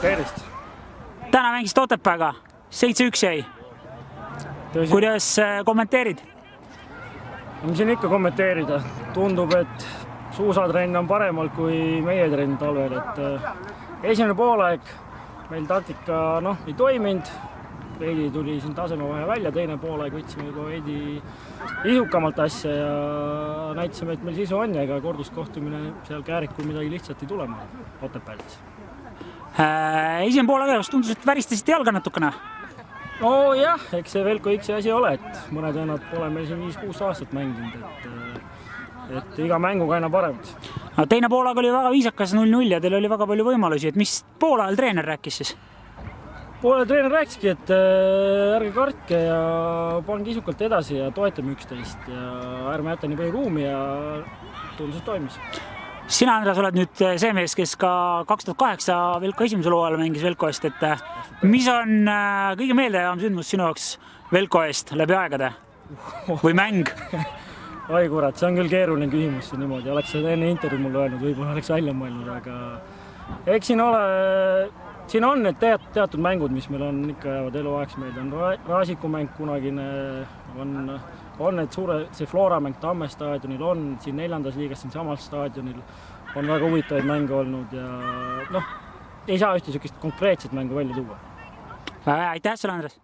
Tervist! Täna mängis Otepääga, 7-1 jäi. Kuidas kommenteerid? Mis siin ikka kommenteerida? Tundub, et suusatrenn on paremal kui meie trenn talvel. Esimene poolaeg meil taktika ei toiminud. Veidi tuli siin taseme vahe välja, teine poolaeg võtsime juba veidi isukamalt asja ja näitasime, et meil sisu on ja ega korduskohtumine seal Käärikul midagi lihtsalt ei tulema Otepäälis. Esimene poolaeg tundus, et väristasite jalga natukene. No jah, eks see Velko X asi ole, et mõned vennad pole meil siin 5-6 aastat mänginud, et iga mänguga aina paremaks. Teine poolaeg oli väga viisakas 0-0 ja teil oli väga palju võimalusi, et mis poolajal treener rääkis siis? Poolajal treener rääkiski, et ärge kartke ja pange isukalt edasi ja toetame üksteist ja ärme jäta nii palju ruumi ja tundus, et toimis. Sina, Andres, oled nüüd see mees, kes ka 2008 Velko esimesel hooajal mängis Velko eest, et mis on kõige meeldejaam sündmus sinu jaoks Velko eest läbi aegade või mäng? Oi kurat, see on küll keeruline küsimus niimoodi. Oleks seda enne intervjuu mulle öelnud, võib-olla oleks välja mõelnud, aga eks siin on need teatud mängud, mis meil on ikka jäävad eluaegs meelde. On Raasiku mäng kunagine, on need see Flora mäng Tamme staadionil, on siin 4. liigas siin samal staadionil, on väga huvitavaid mänge olnud ja ei saa ühte sellist konkreetset mängu välja tuua. Aitäh sulle, Andres!